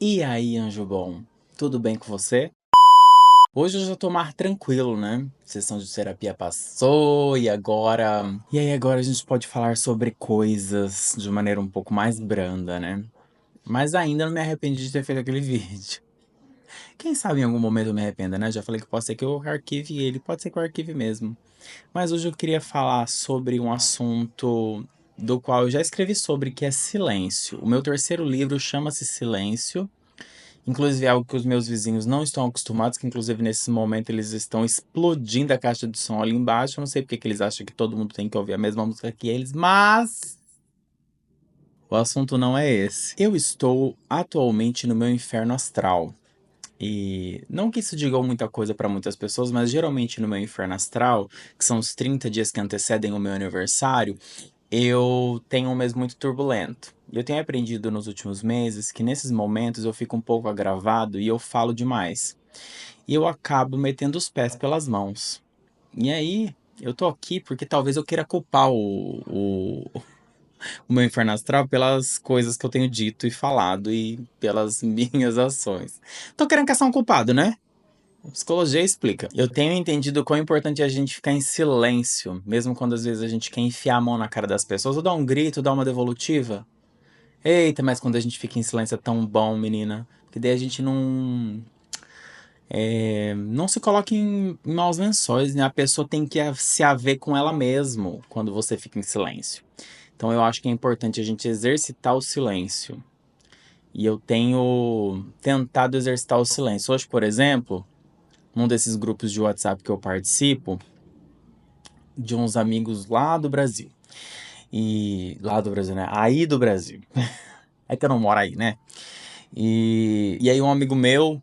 E aí, anjo bom? Tudo bem com você? Hoje eu já tô mais tranquilo, né? Sessão de terapia passou e agora. E aí, agora a gente pode falar sobre coisas de maneira um pouco mais branda, né? Mas ainda não me arrependi de ter feito aquele vídeo. Quem sabe em algum momento eu me arrependa, né? Já falei que pode ser que eu arquive ele, pode ser que eu arquive mesmo. Mas hoje eu queria falar sobre um assunto do qual eu já escrevi sobre, que é silêncio. O meu terceiro livro chama-se Silêncio. Inclusive é algo que os meus vizinhos não estão acostumados, que inclusive nesse momento eles estão explodindo a caixa de som ali embaixo. Eu não sei porque que eles acham que todo mundo tem que ouvir a mesma música que eles, mas o assunto não é esse. Eu estou atualmente no meu inferno astral. E não que isso diga muita coisa para muitas pessoas, mas geralmente no meu inferno astral, que são os 30 dias que antecedem o meu aniversário, eu tenho um mês muito turbulento. E eu tenho aprendido nos últimos meses que nesses momentos eu fico um pouco agravado e eu falo demais. E eu acabo metendo os pés pelas mãos. E aí, eu tô aqui porque talvez eu queira culpar o meu inferno astral pelas coisas que eu tenho dito e falado e pelas minhas ações. Tô querendo caçar um culpado, né? A psicologia explica. Eu tenho entendido o quão importante é a gente ficar em silêncio, mesmo quando às vezes a gente quer enfiar a mão na cara das pessoas, ou dar um grito, dar uma devolutiva. Eita, mas quando a gente fica em silêncio é tão bom, menina. Porque daí a gente não se coloca em maus lençóis, né? A pessoa tem que se haver com ela mesma quando você fica em silêncio. Então eu acho que é importante a gente exercitar o silêncio. E eu tenho tentado exercitar o silêncio. Hoje, por exemplo, num desses grupos de WhatsApp que eu participo, de uns amigos lá do Brasil. E. Lá do Brasil, né? Aí do Brasil. É que eu não moro aí, né? E aí um amigo meu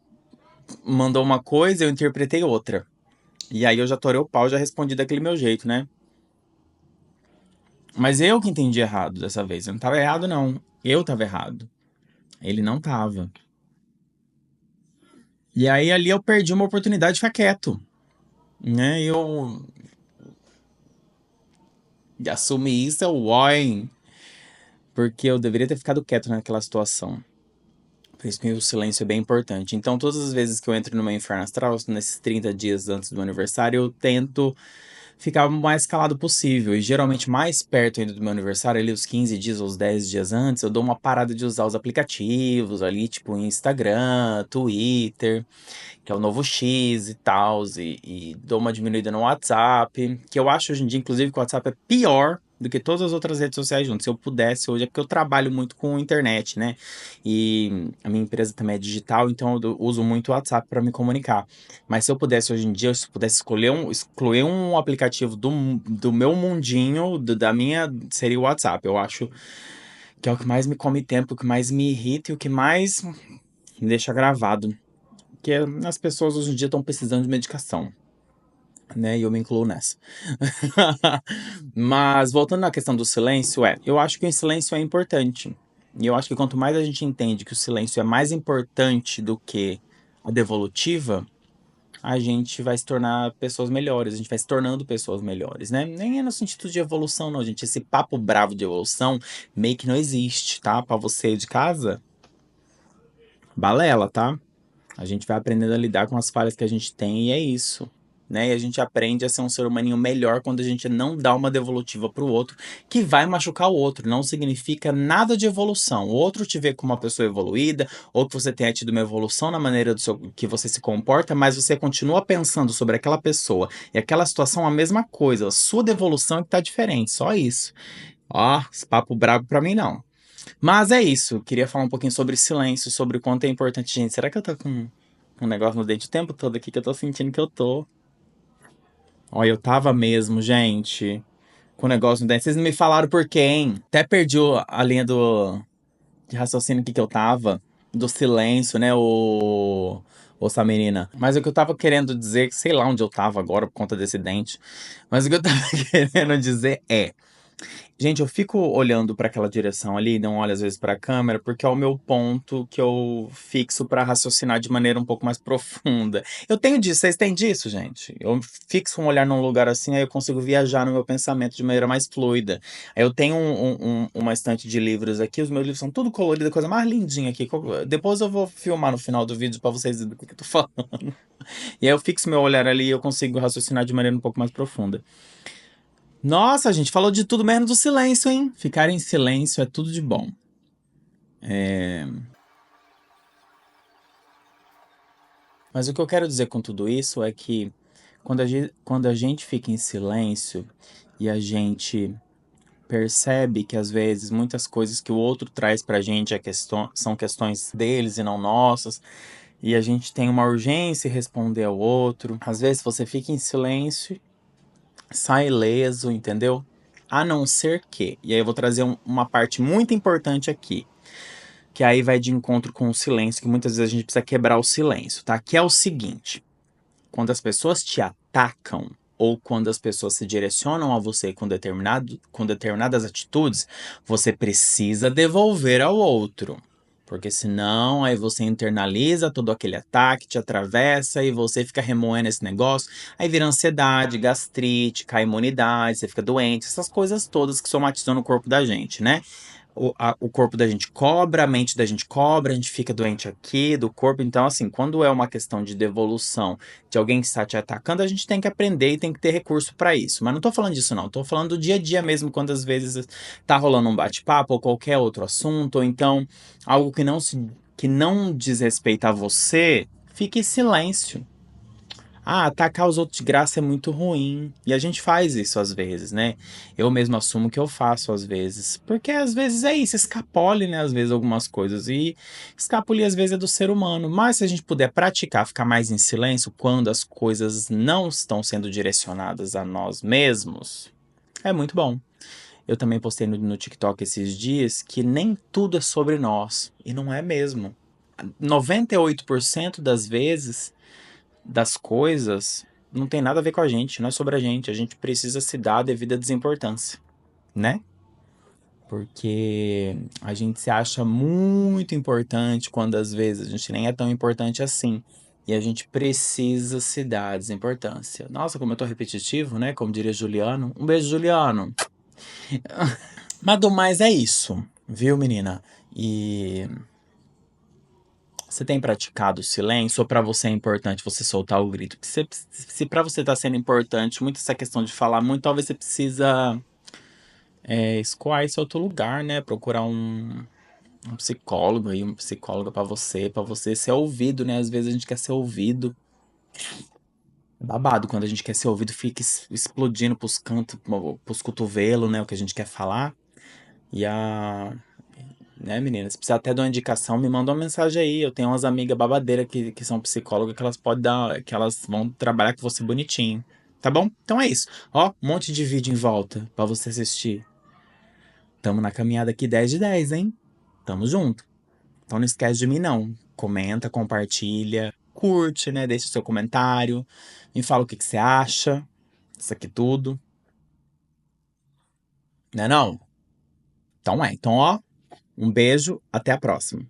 mandou uma coisa, eu interpretei outra. E aí eu já torei o pau, já respondi daquele meu jeito, né? Mas eu que entendi errado dessa vez. Eu não tava errado, não. Eu tava errado. Ele não tava. E aí ali eu perdi uma oportunidade de ficar quieto. Né? Eu assumi isso, eu hein? Porque eu deveria ter ficado quieto naquela situação. Por isso que o silêncio é bem importante. Então, todas as vezes que eu entro no meu inferno astral, nesses 30 dias antes do meu aniversário, eu tento ficar o mais calado possível. E geralmente, mais perto ainda do meu aniversário, ali os 15 dias ou os 10 dias antes, eu dou uma parada de usar os aplicativos ali, tipo Instagram, Twitter, que é o novo X e tal, e dou uma diminuída no WhatsApp, que eu acho hoje em dia, inclusive, que o WhatsApp é pior do que todas as outras redes sociais juntas. Se eu pudesse hoje, é porque eu trabalho muito com internet, né? E a minha empresa também é digital, então eu uso muito o WhatsApp para me comunicar. Mas se eu pudesse hoje em dia, se eu pudesse excluir um aplicativo do meu mundinho, da minha, seria o WhatsApp. Eu acho que é o que mais me come tempo, o que mais me irrita e o que mais me deixa gravado. Porque as pessoas hoje em dia estão precisando de medicação, né? E eu me incluo nessa. Mas voltando à questão do silêncio, eu acho que o silêncio é importante. E eu acho que quanto mais a gente entende que o silêncio é mais importante do que a devolutiva, a gente vai se tornar pessoas melhores, a gente vai se tornando pessoas melhores, né? Nem é no sentido de evolução, não, gente. Esse papo bravo de evolução meio que não existe, tá? Pra você de casa, balela, tá? A gente vai aprendendo a lidar com as falhas que a gente tem e é isso. Né? E a gente aprende a ser um ser humaninho melhor quando a gente não dá uma devolutiva pro outro que vai machucar o outro. Não significa nada de evolução. O outro te vê como uma pessoa evoluída, ou que você tenha tido uma evolução na maneira que você se comporta, mas você continua pensando sobre aquela pessoa e aquela situação a mesma coisa. A sua devolução é que tá diferente, só isso. Ó, esse papo brabo pra mim não. Mas é isso, queria falar um pouquinho sobre silêncio, sobre o quanto é importante, gente. Será que eu tô com um negócio no dente o tempo todo aqui que eu tô sentindo que eu tô? Olha, eu tava mesmo, gente, com o negócio no dente. Vocês não me falaram por quê, hein? Até perdi a linha de raciocínio que eu tava, do silêncio, né, essa menina. Mas o que eu tava querendo dizer, sei lá onde eu tava agora por conta desse dente, mas o que eu tava querendo dizer é. Gente, eu fico olhando pra aquela direção ali, não olho às vezes pra câmera, porque é o meu ponto que eu fixo pra raciocinar de maneira um pouco mais profunda. Eu tenho disso, vocês têm disso, gente? Eu fixo um olhar num lugar assim, aí eu consigo viajar no meu pensamento de maneira mais fluida. Aí eu tenho uma estante de livros aqui, os meus livros são tudo colorido, a coisa mais lindinha aqui. Depois eu vou filmar no final do vídeo pra vocês verem do que eu tô falando. E aí eu fixo meu olhar ali e eu consigo raciocinar de maneira um pouco mais profunda. Nossa, a gente falou de tudo menos do silêncio, hein? Ficar em silêncio é tudo de bom. Mas o que eu quero dizer com tudo isso é que quando a gente fica em silêncio e a gente percebe que às vezes muitas coisas que o outro traz pra gente são questões deles e não nossas, e a gente tem uma urgência em responder ao outro, às vezes você fica em silêncio, sai ileso, entendeu? A não ser que, e aí eu vou trazer uma parte muito importante aqui, que aí vai de encontro com o silêncio, que muitas vezes a gente precisa quebrar o silêncio, tá? Que é o seguinte: quando as pessoas te atacam ou quando as pessoas se direcionam a você com determinadas atitudes, você precisa devolver ao outro. Porque senão aí você internaliza todo aquele ataque, te atravessa e você fica remoendo esse negócio. Aí vira ansiedade, gastrite, cai imunidade, você fica doente, essas coisas todas que somatizam no corpo da gente, né? O corpo da gente cobra, a mente da gente cobra, a gente fica doente aqui do corpo. Então, assim, quando é uma questão de devolução de alguém que está te atacando, a gente tem que aprender e tem que ter recurso para isso. Mas não tô falando disso, não. Tô falando do dia a dia mesmo, quando às vezes tá rolando um bate-papo ou qualquer outro assunto, ou então algo que não diz respeito a você, fique em silêncio. Ah, atacar os outros de graça é muito ruim. E a gente faz isso às vezes, né? Eu mesmo assumo que eu faço às vezes. Porque às vezes é isso, escapole, né? Às vezes algumas coisas. E escapulir às vezes é do ser humano. Mas se a gente puder praticar, ficar mais em silêncio quando as coisas não estão sendo direcionadas a nós mesmos, é muito bom. Eu também postei no TikTok esses dias que nem tudo é sobre nós. E não é mesmo. 98% das vezes das coisas não tem nada a ver com a gente, não é sobre a gente. A gente precisa se dar a devida desimportância, né? Porque a gente se acha muito importante quando às vezes a gente nem é tão importante assim. E a gente precisa se dar a desimportância. Nossa, como eu tô repetitivo, né? Como diria Juliano. Um beijo, Juliano. Mas do mais é isso, viu, menina? E você tem praticado o silêncio ou pra você é importante você soltar o grito? Porque se pra você tá sendo importante, muito essa questão de falar muito, talvez você precisa escoar esse outro lugar, né? Procurar um psicólogo aí, uma psicóloga pra você ser ouvido, né? Às vezes a gente quer ser ouvido. É babado, quando a gente quer ser ouvido, fica explodindo pros cantos, pros cotovelos, né? O que a gente quer falar. E né, menina? Se precisar até de uma indicação, me manda uma mensagem aí. Eu tenho umas amigas babadeiras que são psicólogas que elas podem dar, que elas vão trabalhar com você bonitinho. Tá bom? Então é isso. Ó, um monte de vídeo em volta pra você assistir. Tamo na caminhada aqui 10 de 10, hein? Tamo junto. Então não esquece de mim, não. Comenta, compartilha, curte, né? Deixa o seu comentário. Me fala o que você acha. Isso aqui tudo. Né não? Então é. Então, ó, um beijo. Até a próxima.